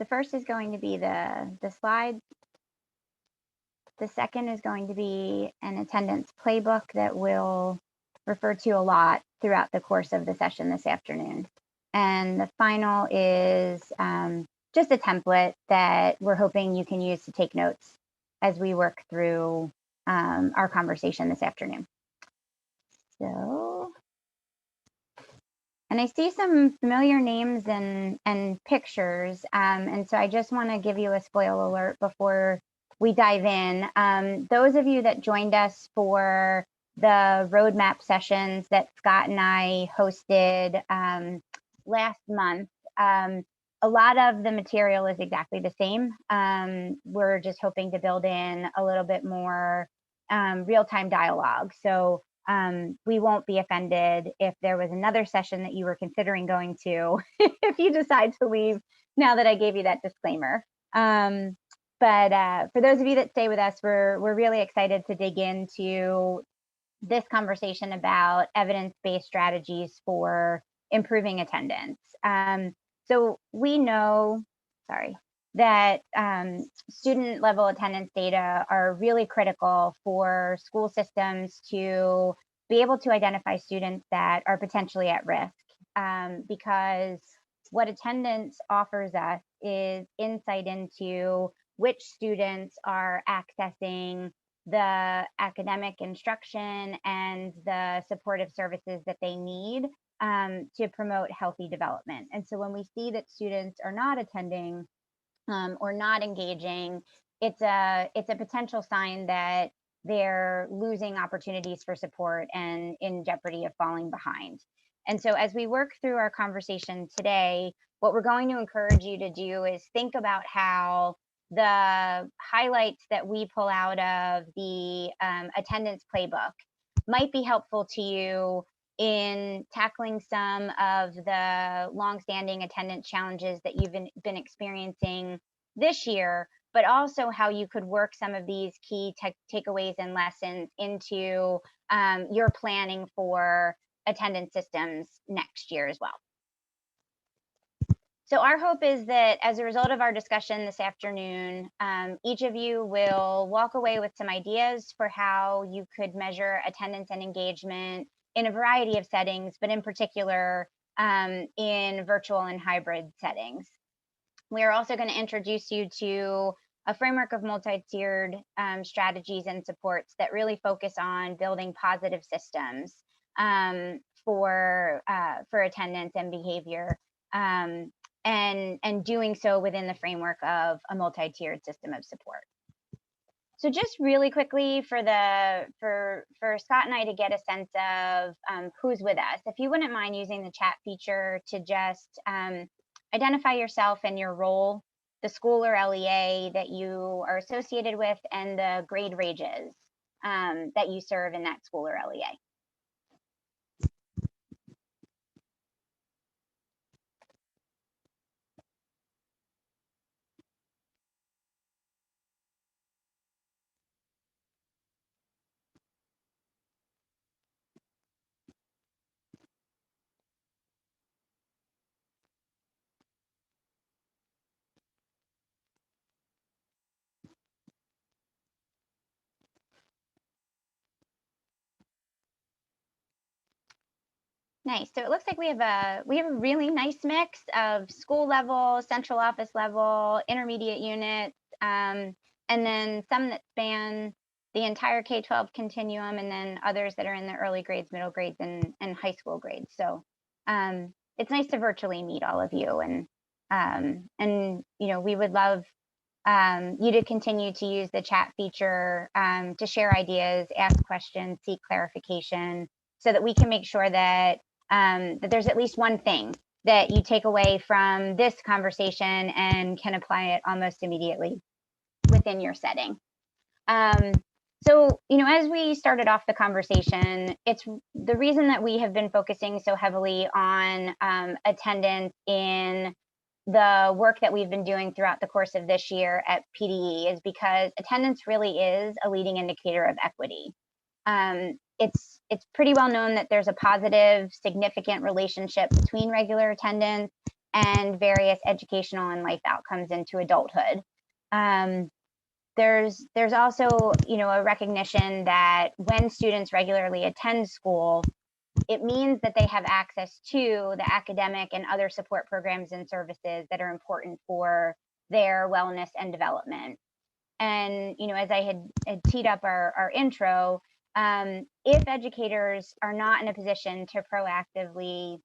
the first is going to be the slide. The second is going to be an attendance playbook that we'll refer to a lot throughout the course of the session this afternoon. And the final is just a template that we're hoping you can use to take notes as we work through our conversation this afternoon. So, and I see some familiar names and pictures, and so I just want to give you a spoiler alert before we dive in. Those of you that joined us for the roadmap sessions that Scott and I hosted last month, a lot of the material is exactly the same. We're just hoping to build in a little bit more real-time dialogue. So we won't be offended if there was another session that you were considering going to if you decide to leave now that I gave you that disclaimer. But for those of you that stay with us, we're really excited to dig into this conversation about evidence-based strategies for improving attendance. So we know, that student level attendance data are really critical for school systems to be able to identify students that are potentially at risk, because what attendance offers us is insight into which students are accessing the academic instruction and the supportive services that they need to promote healthy development. And so when we see that students are not attending or not engaging, it's a potential sign that they're losing opportunities for support and in jeopardy of falling behind. And so as we work through our conversation today, what we're going to encourage you to do is think about how the highlights that we pull out of the attendance playbook might be helpful to you in tackling some of the longstanding attendance challenges that you've been experiencing this year, but also how you could work some of these key takeaways and lessons into your planning for attendance systems next year as well. So our hope is that as a result of our discussion this afternoon, each of you will walk away with some ideas for how you could measure attendance and engagement in a variety of settings, but in particular in virtual and hybrid settings. We are also going to introduce you to a framework of multi-tiered strategies and supports that really focus on building positive systems for attendance and behavior, and doing so within the framework of a multi-tiered system of support. So just really quickly for Scott and I to get a sense of who's with us, if you wouldn't mind using the chat feature to just identify yourself and your role, the school or LEA that you are associated with, and the grade ranges that you serve in that school or LEA. Nice. So it looks like we have a really nice mix of school level, central office level, intermediate units, and then some that span the entire K-12 continuum, and then others that are in the early grades, middle grades, and high school grades. So it's nice to virtually meet all of you, and you know, we would love you to continue to use the chat feature to share ideas, ask questions, seek clarification, so that we can make sure that that there's at least one thing that you take away from this conversation and can apply it almost immediately within your setting. So, you know, as we started off the conversation, it's the reason that we have been focusing so heavily on attendance in the work that we've been doing throughout the course of this year at PDE is because attendance really is a leading indicator of equity. It's pretty well known that there's a positive, significant relationship between regular attendance and various educational and life outcomes into adulthood. There's also, a recognition that when students regularly attend school, it means that they have access to the academic and other support programs and services that are important for their wellness and development. And, as I had teed up our intro, if educators are not in a position to proactively,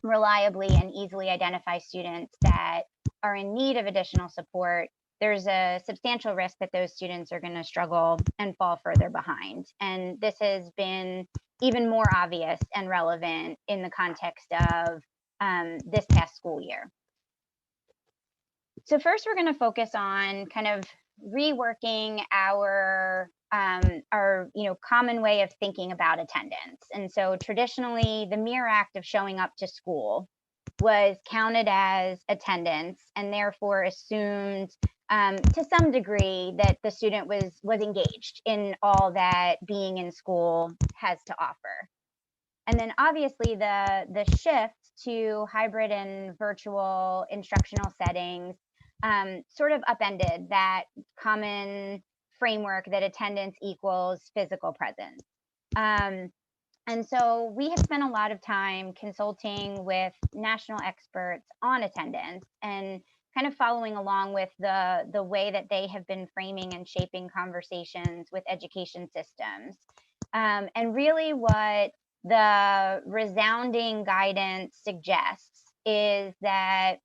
reliably, and easily identify students that are in need of additional support, there's a substantial risk that those students are going to struggle and fall further behind. And this has been even more obvious and relevant in the context of this past school year. So first, we're going to focus on kind of reworking our common way of thinking about attendance. And so traditionally, the mere act of showing up to school was counted as attendance, and therefore assumed to some degree that the student was engaged in all that being in school has to offer. And then obviously the shift to hybrid and virtual instructional settings sort of upended that common framework that attendance equals physical presence. And so we have spent a lot of time consulting with national experts on attendance and kind of following along with the way that they have been framing and shaping conversations with education systems. And really what the resounding guidance suggests is that,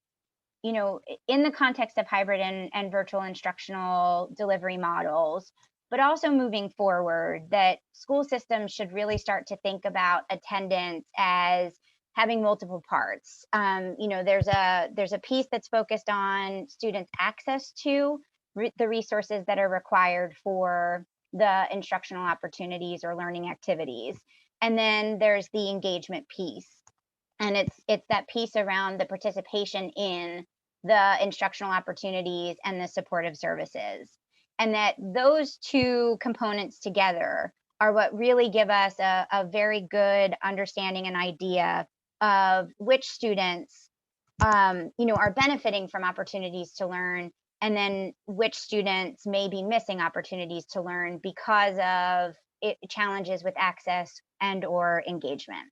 in the context of hybrid and virtual instructional delivery models, but also moving forward, that school systems should really start to think about attendance as having multiple parts. There's a piece that's focused on students' access to the resources that are required for the instructional opportunities or learning activities. And then there's the engagement piece. And it's that piece around the participation in the instructional opportunities and the supportive services. And that those two components together are what really give us a very good understanding and idea of which students are benefiting from opportunities to learn, and then which students may be missing opportunities to learn because of challenges with access and or engagement.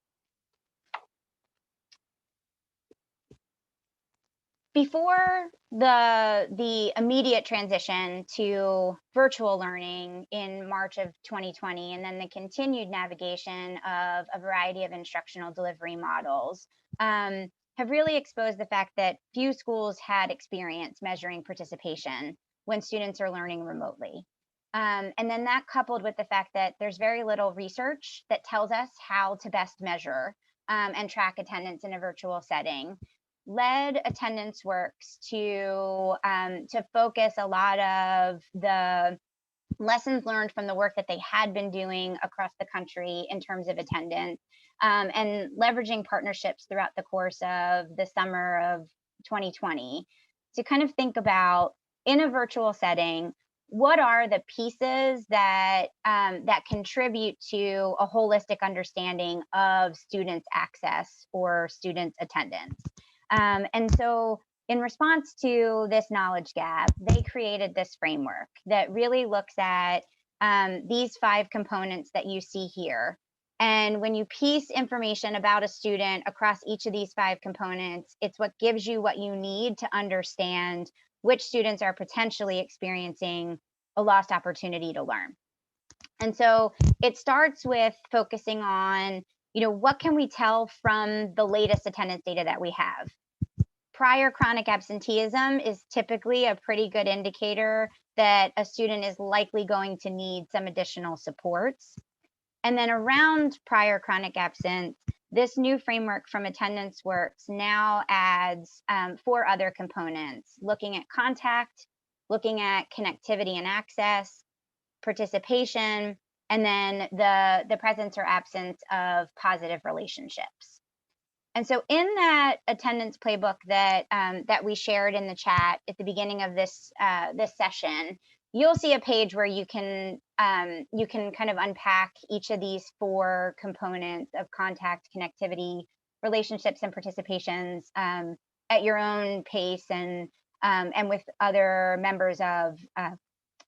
Before the immediate transition to virtual learning in March of 2020, and then the continued navigation of a variety of instructional delivery models, have really exposed the fact that few schools had experience measuring participation when students are learning remotely. And then that coupled with the fact that there's very little research that tells us how to best measure and track attendance in a virtual setting, led Attendance Works to focus a lot of the lessons learned from the work that they had been doing across the country in terms of attendance, and leveraging partnerships throughout the course of the summer of 2020 to kind of think about, in a virtual setting, what are the pieces that that contribute to a holistic understanding of students' access or students' attendance. And so in response to this knowledge gap, they created this framework that really looks at these 5 components that you see here. And when you piece information about a student across each of these 5 components, it's what gives you what you need to understand which students are potentially experiencing a lost opportunity to learn. And so it starts with focusing on, what can we tell from the latest attendance data that we have? Prior chronic absenteeism is typically a pretty good indicator that a student is likely going to need some additional supports. And then around prior chronic absence, this new framework from Attendance Works now adds 4 other components, looking at contact, looking at connectivity and access, participation, and then the presence or absence of positive relationships. And so in that attendance playbook that that we shared in the chat at the beginning of this session, you'll see a page where you can kind of unpack each of these 4 components of contact, connectivity, relationships, and participations at your own pace and with other members of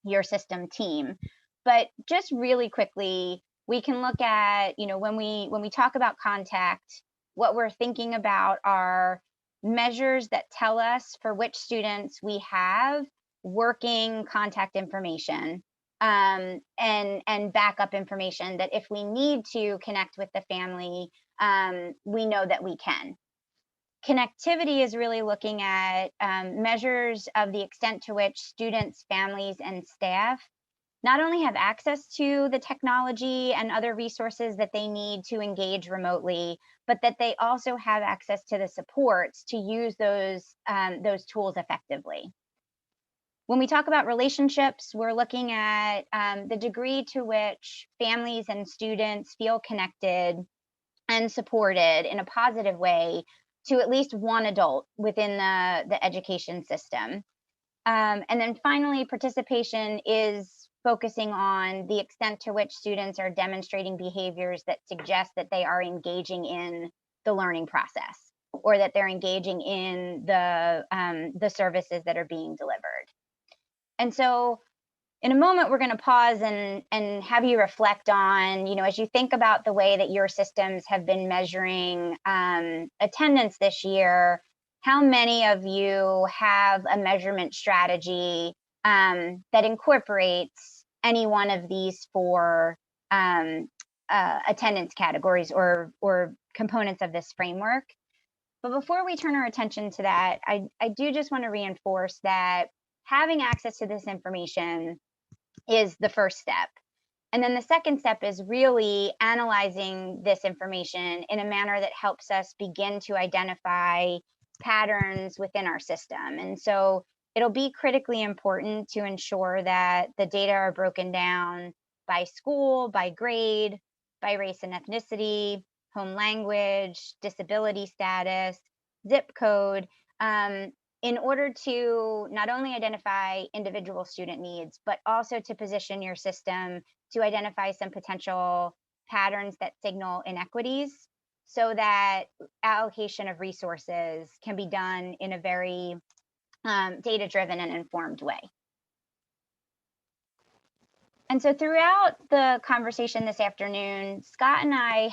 your system team. But just really quickly, we can look at, when we talk about contact, what we're thinking about are measures that tell us for which students we have working contact information, and backup information that if we need to connect with the family, we know that we can. Connectivity is really looking at measures of the extent to which students, families, and staff not only have access to the technology and other resources that they need to engage remotely, but that they also have access to the supports to use those tools effectively. When we talk about relationships, we're looking at the degree to which families and students feel connected and supported in a positive way to at least one adult within the education system. And then finally, participation is focusing on the extent to which students are demonstrating behaviors that suggest that they are engaging in the learning process, or that they're engaging in the services that are being delivered. And so in a moment, we're going to pause and have you reflect on, as you think about the way that your systems have been measuring attendance this year, how many of you have a measurement strategy that incorporates any one of these four attendance categories or components of this framework? But before we turn our attention to that, I do just want to reinforce that having access to this information is the first step. And then the second step is really analyzing this information in a manner that helps us begin to identify patterns within our system. And so it'll be critically important to ensure that the data are broken down by school, by grade, by race and ethnicity, home language, disability status, zip code, in order to not only identify individual student needs, but also to position your system to identify some potential patterns that signal inequities, so that allocation of resources can be done in a very data-driven and informed way. And so throughout the conversation this afternoon, Scott and I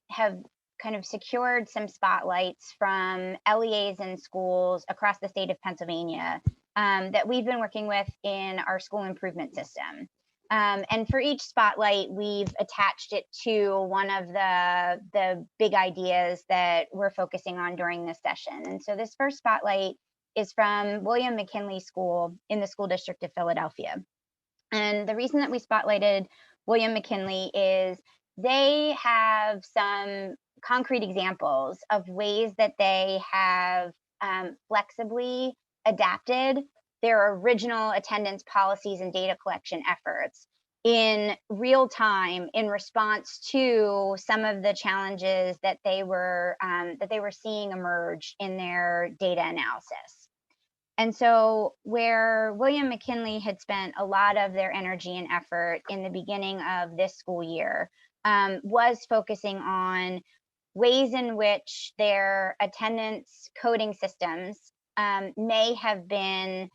have kind of secured some spotlights from LEAs and schools across the state of Pennsylvania that we've been working with in our school improvement system. And for each spotlight, we've attached it to one of the big ideas that we're focusing on during this session. And so this first spotlight is from William McKinley School in the School District of Philadelphia. And the reason that we spotlighted William McKinley is they have some concrete examples of ways that they have flexibly adapted their original attendance policies and data collection efforts in real time in response to some of the challenges that they were seeing emerge in their data analysis. And so where William McKinley had spent a lot of their energy and effort in the beginning of this school year was focusing on ways in which their attendance coding systems may have been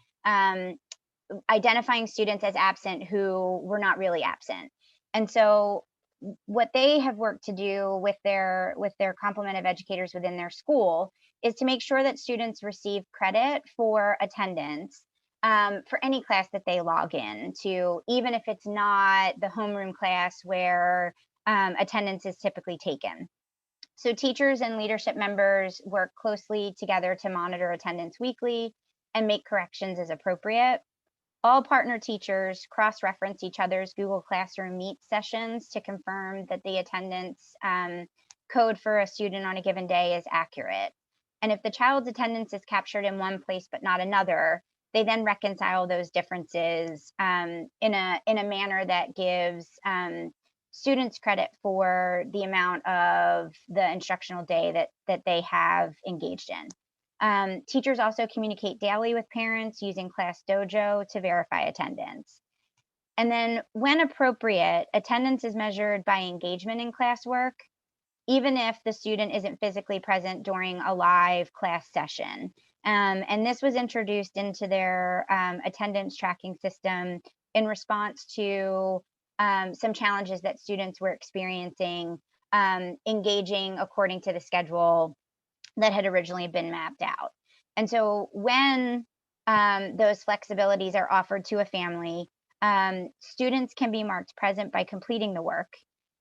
identifying students as absent who were not really absent. And so what they have worked to do with their complement of educators within their school is to make sure that students receive credit for attendance for any class that they log in to, even if it's not the homeroom class where attendance is typically taken. So teachers and leadership members work closely together to monitor attendance weekly and make corrections as appropriate. All partner teachers cross-reference each other's Google Classroom Meet sessions to confirm that the attendance code for a student on a given day is accurate. And if the child's attendance is captured in one place but not another, they then reconcile those differences in a manner that gives students credit for the amount of the instructional day that they have engaged in. Teachers also communicate daily with parents using Class Dojo to verify attendance. And then when appropriate, attendance is measured by engagement in classwork even if the student isn't physically present during a live class session. And this was introduced into their attendance tracking system in response to some challenges that students were experiencing engaging according to the schedule that had originally been mapped out. And so when those flexibilities are offered to a family, students can be marked present by completing the work.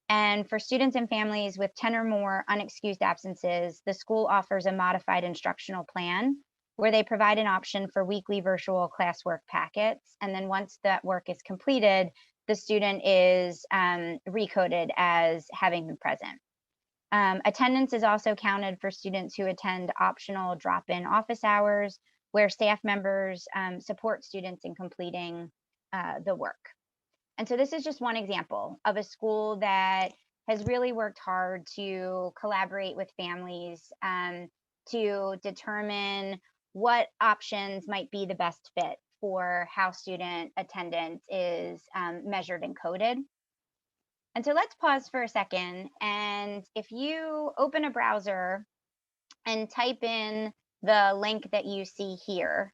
And for students and families with 10 or more unexcused absences, the school offers a modified instructional plan where they provide an option for weekly virtual classwork packets. And then once that work is completed, the student is recoded as having been present. Attendance is also counted for students who attend optional drop-in office hours, where staff members support students in completing the work. And so this is just one example of a school that has really worked hard to collaborate with families to determine what options might be the best fit for how student attendance is measured and coded. And so let's pause for a second. And if you open a browser and type in the link that you see here,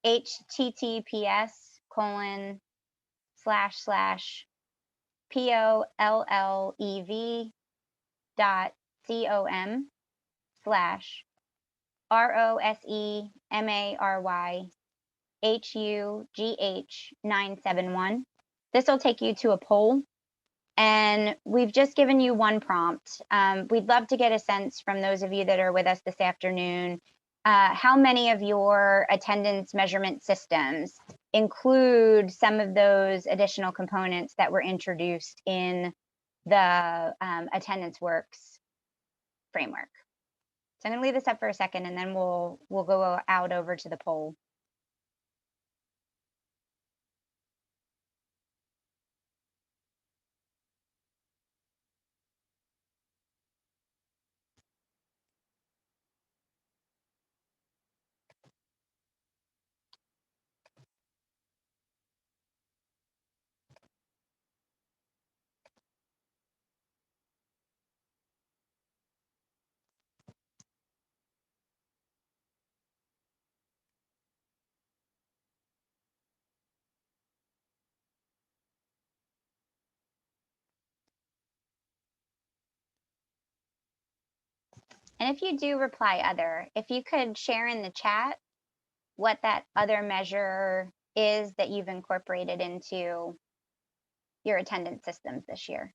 HTTPS://POLLEV.COM/ROSEMARYHUGH971. This will take you to a poll. And we've just given you one prompt. We'd love to get a sense from those of you that are with us this afternoon, how many of your attendance measurement systems include some of those additional components that were introduced in the Attendance Works framework. So I'm going to leave this up for a second, and then we'll go out over to the poll. And if you do reply other, if you could share in the chat what that other measure is that you've incorporated into your attendance systems this year.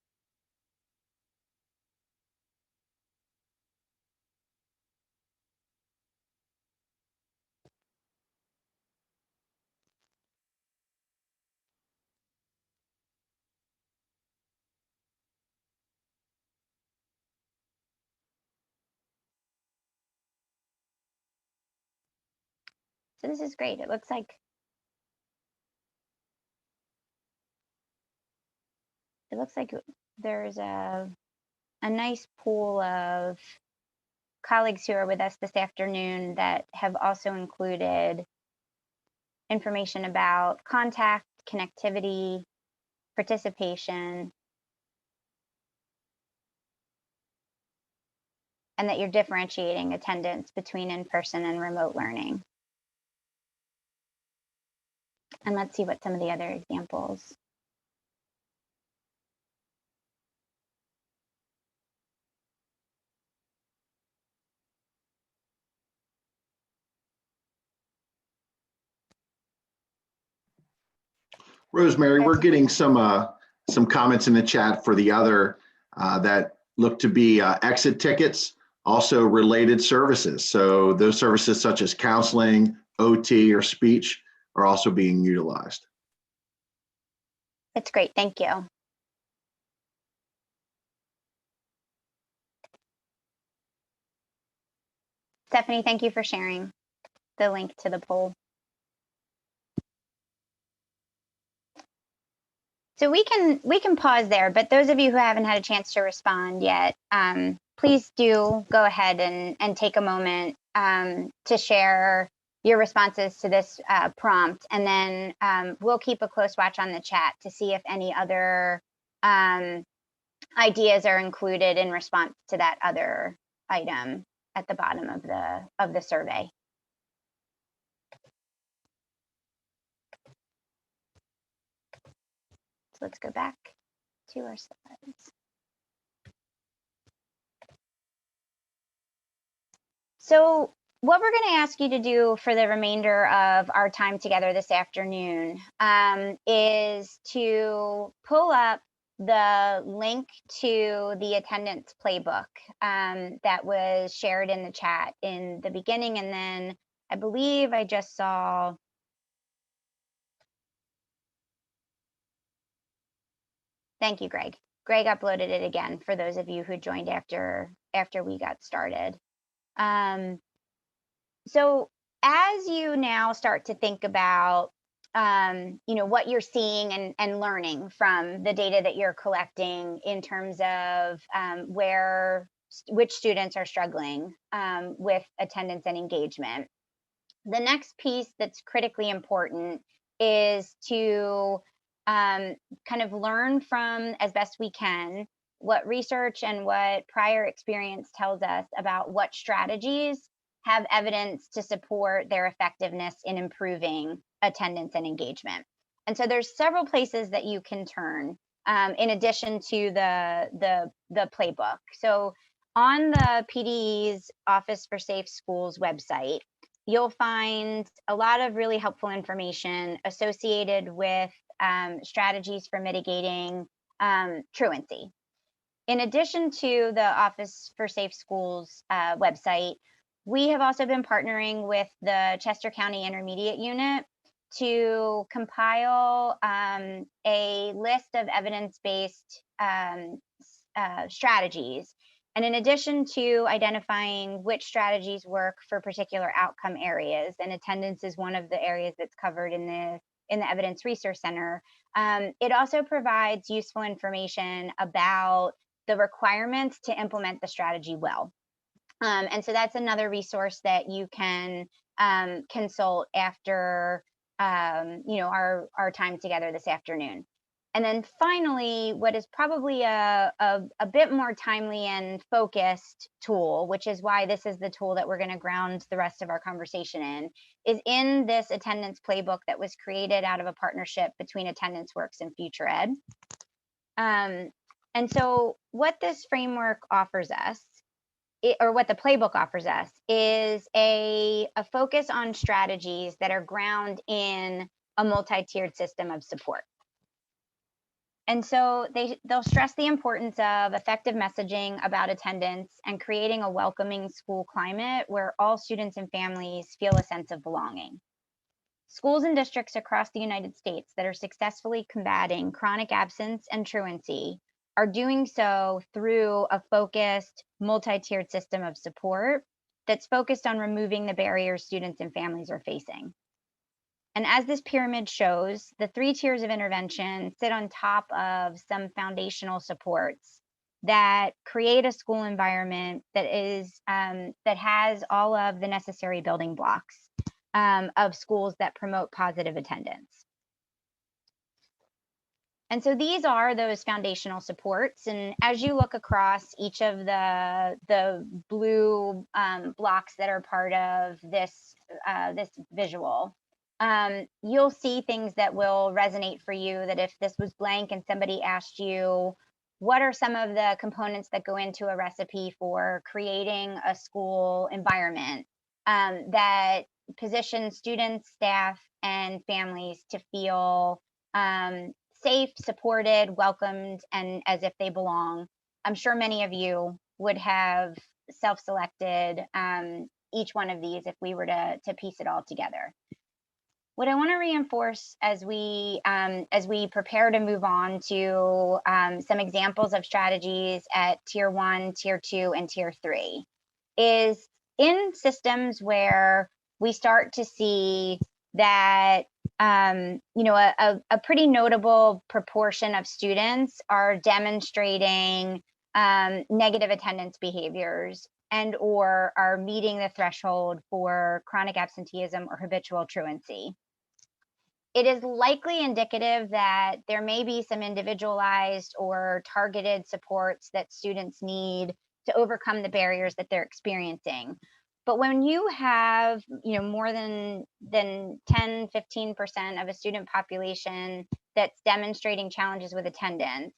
So this is great. It looks like there's a nice pool of colleagues who are with us this afternoon that have also included information about contact, connectivity, participation, and that you're differentiating attendance between in-person and remote learning. And let's see what some of the other examples. Rosemary, we're getting some comments in the chat for the other that look to be exit tickets, also related services. So those services such as counseling, OT, or speech are also being utilized. It's great, thank you. Stephanie, thank you for sharing the link to the poll. So we can pause there, but those of you who haven't had a chance to respond yet, please do go ahead and take a moment to share your responses to this prompt, and then we'll keep a close watch on the chat to see if any other ideas are included in response to that other item at the bottom of the survey. So let's go back to our slides. So what we're going to ask you to do for the remainder of our time together this afternoon is to pull up the link to the attendance playbook that was shared in the chat in the beginning. And then I believe I just saw, thank you, Greg. Greg uploaded it again for those of you who joined after we got started. So as you now start to think about, what you're seeing and learning from the data that you're collecting in terms of which students are struggling with attendance and engagement, the next piece that's critically important is to kind of learn from, as best we can, what research and what prior experience tells us about what strategies have evidence to support their effectiveness in improving attendance and engagement. And so there's several places that you can turn in addition to the playbook. So on the PDE's Office for Safe Schools website, you'll find a lot of really helpful information associated with strategies for mitigating truancy. In addition to the Office for Safe Schools website, we have also been partnering with the Chester County Intermediate Unit to compile a list of evidence-based strategies. And in addition to identifying which strategies work for particular outcome areas, and attendance is one of the areas that's covered in the Evidence Resource Center, it also provides useful information about the requirements to implement the strategy well. And so that's another resource that you can consult after our time together this afternoon. And then finally, what is probably a bit more timely and focused tool, which is why this is the tool that we're going to ground the rest of our conversation in, is in this attendance playbook that was created out of a partnership between Attendance Works and Future Ed. And so what this framework offers us, or what the playbook offers us, is a focus on strategies that are grounded in a multi-tiered system of support. And so they'll stress the importance of effective messaging about attendance and creating a welcoming school climate where all students and families feel a sense of belonging. Schools and districts across the United States that are successfully combating chronic absence and truancy are doing so through a focused, multi-tiered system of support that's focused on removing the barriers students and families are facing. And as this pyramid shows, the 3 tiers of intervention sit on top of some foundational supports that create a school environment that is that has all of the necessary building blocks of schools that promote positive attendance. And so these are those foundational supports. And as you look across each of the blue blocks that are part of this visual, you'll see things that will resonate for you, that if this was blank and somebody asked you, what are some of the components that go into a recipe for creating a school environment that positions students, staff, and families to feel safe, supported, welcomed, and as if they belong? I'm sure many of you would have self-selected each one of these if we were to piece it all together. What I want to reinforce as we prepare to move on to some examples of strategies at Tier 1, Tier 2, and Tier 3 is in systems where we start to see that a pretty notable proportion of students are demonstrating negative attendance behaviors and or are meeting the threshold for chronic absenteeism or habitual truancy. it is likely indicative that there may be some individualized or targeted supports that students need to overcome the barriers that they're experiencing. But when you have, more than 10, 15% of a student population that's demonstrating challenges with attendance,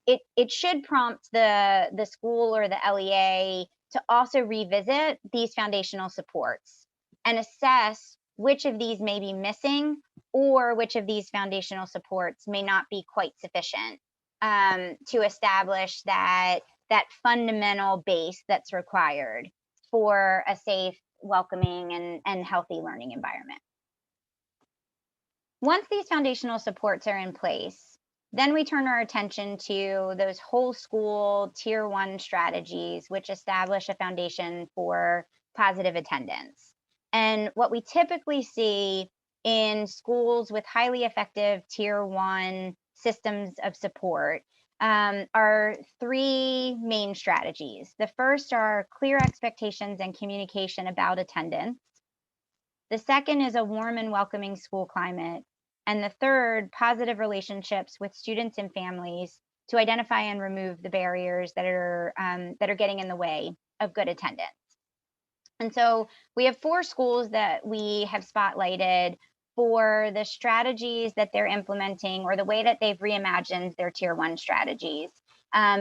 it should prompt the school or the LEA to also revisit these foundational supports and assess which of these may be missing or which of these foundational supports may not be quite sufficient to establish that fundamental base that's required for a safe, welcoming, and healthy learning environment. Once these foundational supports are in place, then we turn our attention to those whole school tier 1 strategies, which establish a foundation for positive attendance. And what we typically see in schools with highly effective tier 1 systems of support are 3 main strategies. The first are clear expectations and communication about attendance. The second is a warm and welcoming school climate. And the third, positive relationships with students and families to identify and remove the barriers that are getting in the way of good attendance. And so we have 4 schools that we have spotlighted for the strategies that they're implementing or the way that they've reimagined their tier 1 strategies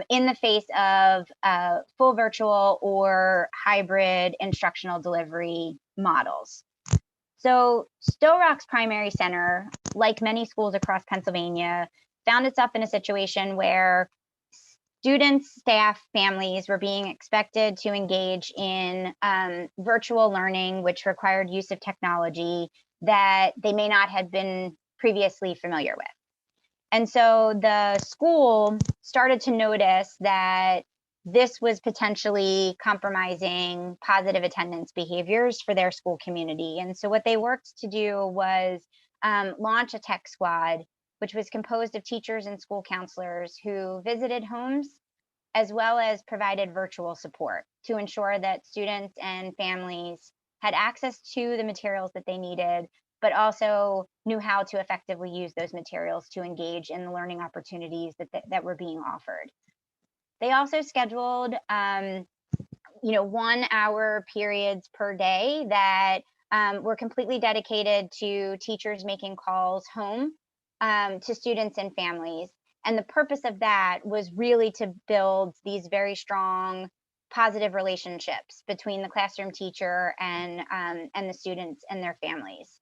in the face of full virtual or hybrid instructional delivery models. So Stowe Rock's Primary Center, like many schools across Pennsylvania, found itself in a situation where students, staff, families were being expected to engage in virtual learning, which required use of technology that they may not have been previously familiar with. And so the school started to notice that this was potentially compromising positive attendance behaviors for their school community. And so what they worked to do was launch a tech squad, which was composed of teachers and school counselors who visited homes as well as provided virtual support to ensure that students and families had access to the materials that they needed, but also knew how to effectively use those materials to engage in the learning opportunities that were being offered. They also scheduled 1-hour periods per day that were completely dedicated to teachers making calls home to students and families. And the purpose of that was really to build these very strong positive relationships between the classroom teacher and the students and their families.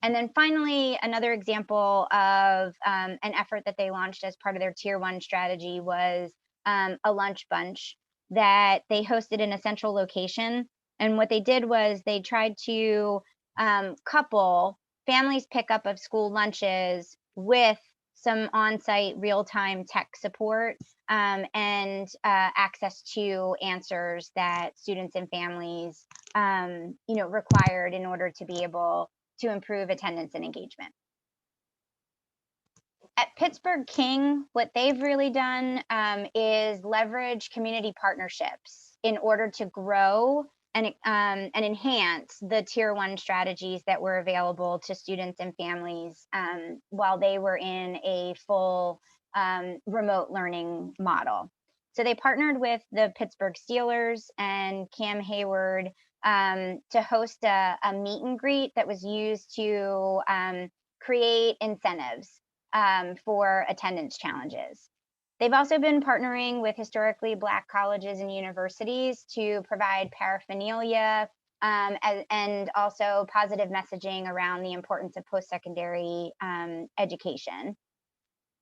And then finally, another example of an effort that they launched as part of their tier 1 strategy was a lunch bunch that they hosted in a central location. And what they did was they tried to couple families' pickup of school lunches with some on-site real-time tech support and access to answers that students and families required in order to be able to improve attendance and engagement. At Pittsburgh King, what they've really done is leverage community partnerships in order to grow and enhance the tier 1 strategies that were available to students and families while they were in a full remote learning model. So they partnered with the Pittsburgh Steelers and Cam Hayward to host a meet and greet that was used to create incentives for attendance challenges. They've also been partnering with historically Black colleges and universities to provide paraphernalia and also positive messaging around the importance of post-secondary education.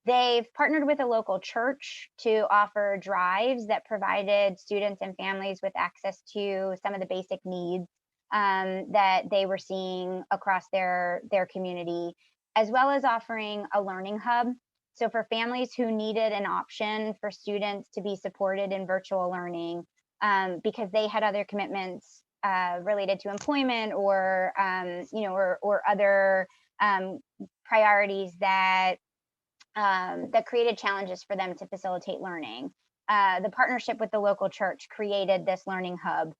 They've partnered with a local church to offer drives that provided students and families with access to some of the basic needs that they were seeing across their community, as well as offering a learning hub. So for families who needed an option for students to be supported in virtual learning because they had other commitments related to employment or other priorities that created challenges for them to facilitate learning. The partnership with the local church created this learning hub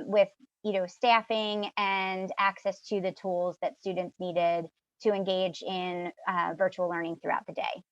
with staffing and access to the tools that students needed to engage in virtual learning throughout the day.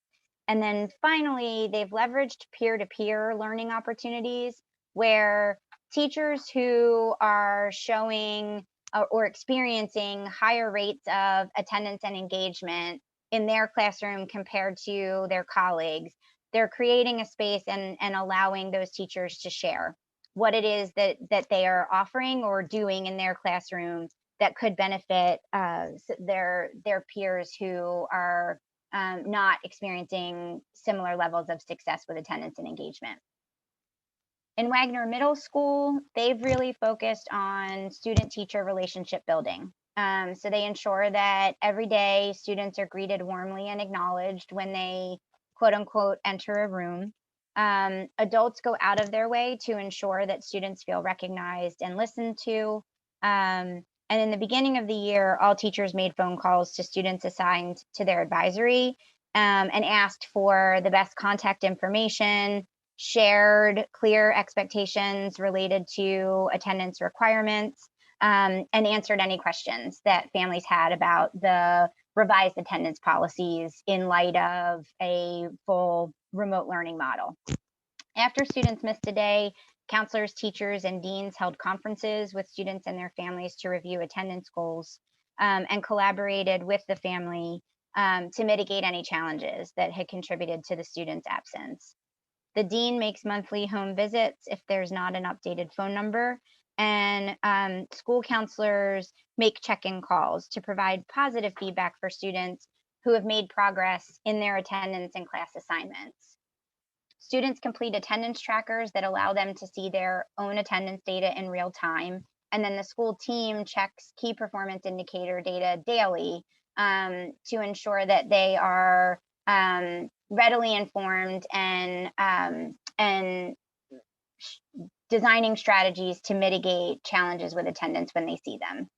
And then finally, they've leveraged peer-to-peer learning opportunities where teachers who are showing or experiencing higher rates of attendance and engagement in their classroom compared to their colleagues, they're creating a space and allowing those teachers to share what it is that they are offering or doing in their classrooms that could benefit their peers who are not experiencing similar levels of success with attendance and engagement. In Wagner Middle School, they've really focused on student-teacher relationship building. So they ensure that every day students are greeted warmly and acknowledged when they quote unquote enter a room. Adults go out of their way to ensure that students feel recognized and listened to. And in the beginning of the year, all teachers made phone calls to students assigned to their advisory and asked for the best contact information, shared clear expectations related to attendance requirements, and answered any questions that families had about the revised attendance policies in light of a full remote learning model. After students missed a day, counselors, teachers, and deans held conferences with students and their families to review attendance goals and collaborated with the family to mitigate any challenges that had contributed to the student's absence. The dean makes monthly home visits if there's not an updated phone number, and school counselors make check-in calls to provide positive feedback for students who have made progress in their attendance and class assignments. Students complete attendance trackers that allow them to see their own attendance data in real time. And then the school team checks key performance indicator data daily to ensure that they are readily informed and designing strategies to mitigate challenges with attendance when they see them.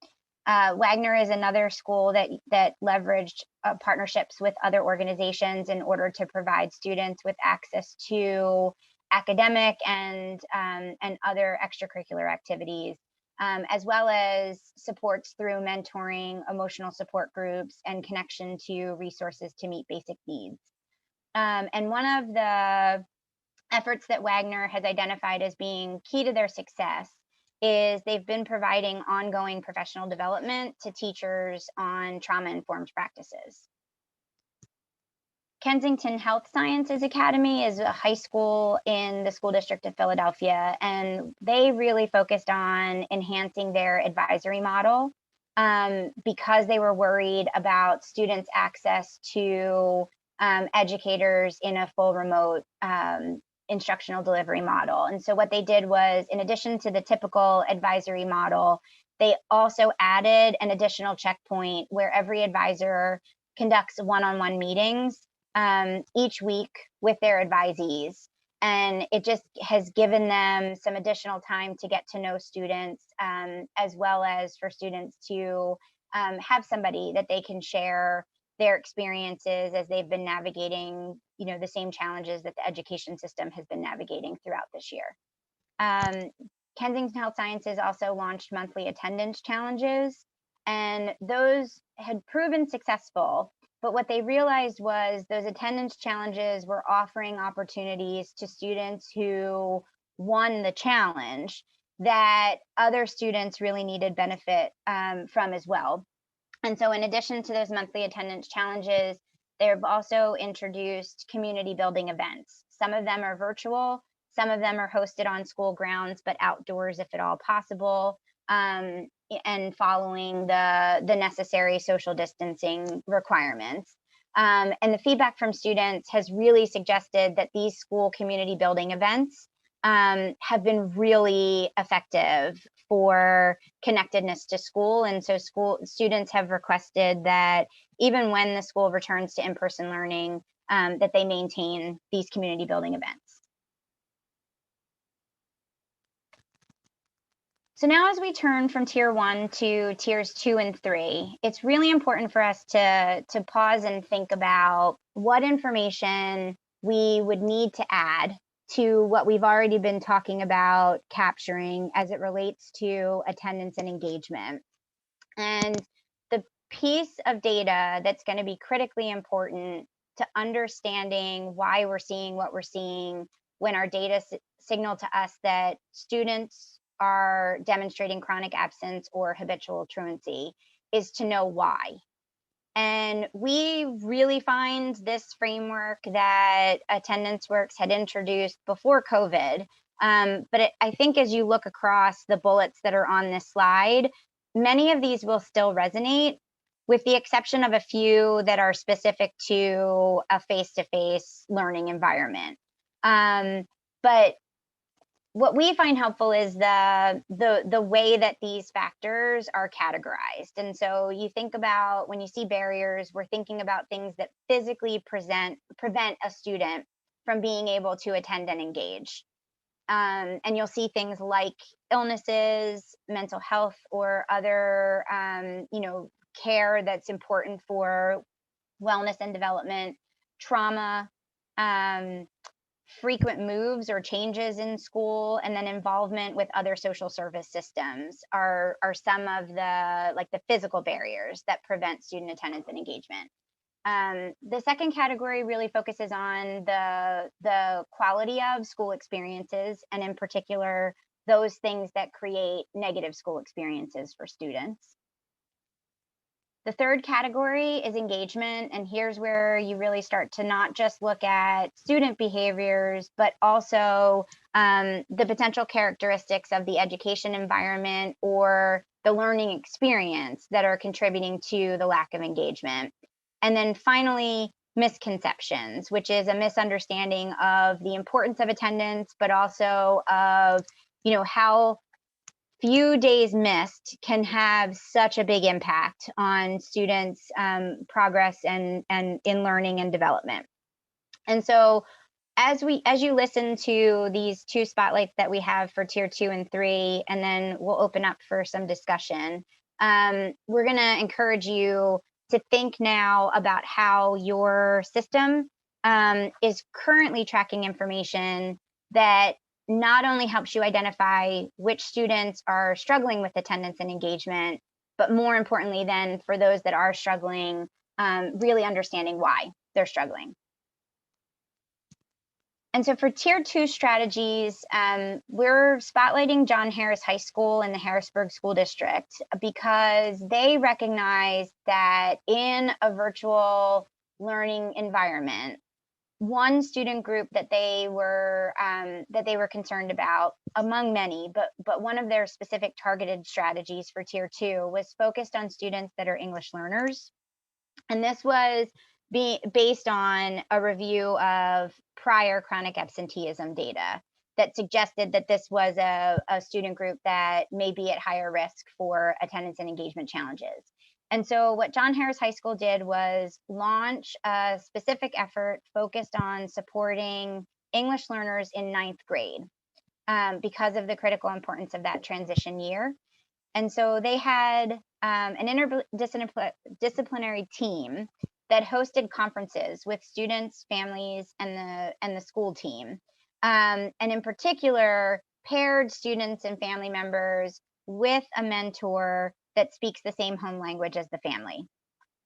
Wagner is another school that leveraged partnerships with other organizations in order to provide students with access to academic and other extracurricular activities, as well as supports through mentoring, emotional support groups, and connection to resources to meet basic needs. And one of the efforts that Wagner has identified as being key to their success is they've been providing ongoing professional development to teachers on trauma-informed practices. Kensington Health Sciences Academy is a high school in the school district of Philadelphia, and they really focused on enhancing their advisory model because they were worried about students' access to educators in a full remote instructional delivery model. And so what they did was, in addition to the typical advisory model, they also added an additional checkpoint where every advisor conducts one-on-one meetings each week with their advisees. And it just has given them some additional time to get to know students, as well as for students to have somebody that they can share their experiences as they've been navigating, the same challenges that the education system has been navigating throughout this year. Kensington Health Sciences also launched monthly attendance challenges, and those had proven successful. But what they realized was those attendance challenges were offering opportunities to students who won the challenge that other students really needed benefit from as well. And so in addition to those monthly attendance challenges, they've also introduced community building events. Some of them are virtual, some of them are hosted on school grounds, but outdoors if at all possible, and following the necessary social distancing requirements. And the feedback from students has really suggested that these school community building events have been really effective for connectedness to school. And so school students have requested that even when the school returns to in-person learning, that they maintain these community building events. So now as we turn from tier 1 to tiers 2 and 3, it's really important for us to pause and think about what information we would need to add to what we've already been talking about capturing as it relates to attendance and engagement. And piece of data that's going to be critically important to understanding why we're seeing what we're seeing when our data signal to us that students are demonstrating chronic absence or habitual truancy is to know why. And we really find this framework that Attendance Works had introduced before COVID. But I think as you look across the bullets that are on this slide, many of these will still resonate, with the exception of a few that are specific to a face-to-face learning environment. But what we find helpful is the way that these factors are categorized. And so you think about, when you see barriers, we're thinking about things that physically prevent a student from being able to attend and engage. And you'll see things like illnesses, mental health, or other care that's important for wellness and development, trauma, frequent moves or changes in school, and then involvement with other social service systems are some of the physical barriers that prevent student attendance and engagement. The second category really focuses on the quality of school experiences, and in particular, those things that create negative school experiences for students. The third category is engagement, and here's where you really start to not just look at student behaviors, but also the potential characteristics of the education environment or the learning experience that are contributing to the lack of engagement. And then finally, misconceptions, which is a misunderstanding of the importance of attendance, but also of how few days missed can have such a big impact on students' progress and in learning and development. And so as you listen to these two spotlights that we have for tier 2 and 3, and then we'll open up for some discussion, we're going to encourage you to think now about how your system is currently tracking information that not only helps you identify which students are struggling with attendance and engagement, but more importantly, then for those that are struggling, really understanding why they're struggling. And so for tier 2 strategies, we're spotlighting John Harris High School in the Harrisburg School District because they recognize that in a virtual learning environment, one student group that they were concerned about, among many, but one of their specific targeted strategies for tier 2 was focused on students that are English learners. And this was based on a review of prior chronic absenteeism data that suggested that this was a student group that may be at higher risk for attendance and engagement challenges. And so what John Harris High School did was launch a specific effort focused on supporting English learners in 9th grade because of the critical importance of that transition year. And so they had an interdisciplinary team that hosted conferences with students, families, and the school team. And in particular, paired students and family members with a mentor that speaks the same home language as the family.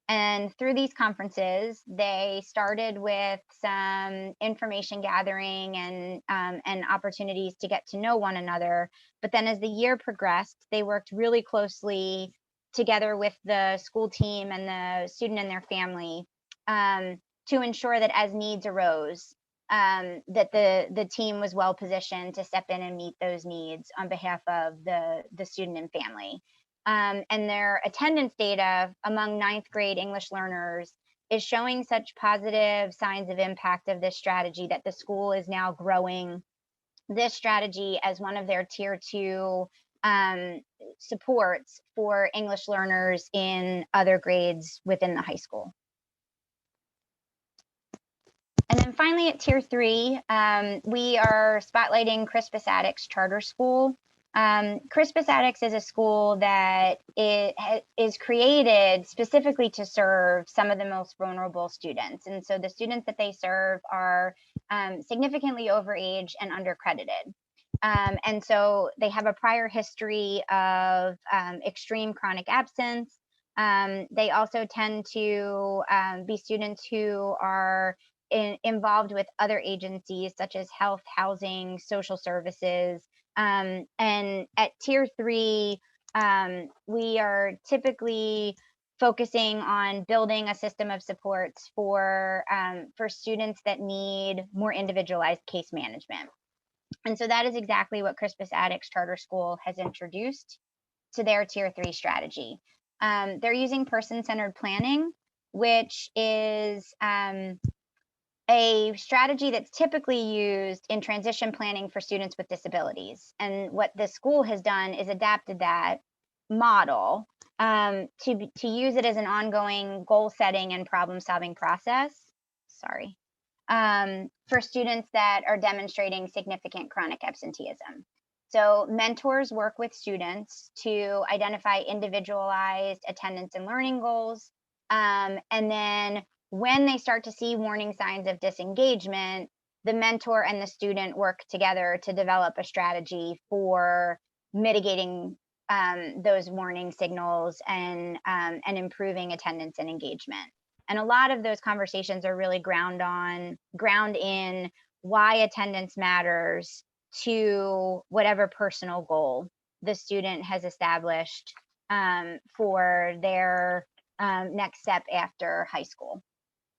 And through these conferences, they started with some information gathering and opportunities to get to know one another. But then as the year progressed, they worked really closely together with the school team and the student and their family to ensure that as needs arose, that the team was well positioned to step in and meet those needs on behalf of the student and family. And their attendance data among 9th grade English learners is showing such positive signs of impact of this strategy that the school is now growing this strategy as one of their tier 2 supports for English learners in other grades within the high school. And then finally at tier 3, we are spotlighting Crispus Attucks Charter School. Crispus Attucks is a school that is created specifically to serve some of the most vulnerable students. And so the students that they serve are significantly overage and undercredited. And so they have a prior history of extreme chronic absence, They also tend to be students who are involved with other agencies such as health, housing, social services. And at tier 3, we are typically focusing on building a system of supports for students that need more individualized case management. And so that is exactly what Crispus Attucks Charter School has introduced to their tier 3 strategy. They're using person-centered planning, which is a strategy that's typically used in transition planning for students with disabilities. And what the school has done is adapted that model to use it as an ongoing goal setting and problem solving process. Sorry. For students that are demonstrating significant chronic absenteeism. So mentors work with students to identify individualized attendance and learning goals. And then when they start to see warning signs of disengagement, the mentor and the student work together to develop a strategy for mitigating those warning signals and improving attendance and engagement. And a lot of those conversations are really ground in why attendance matters to whatever personal goal the student has established for their next step after high school.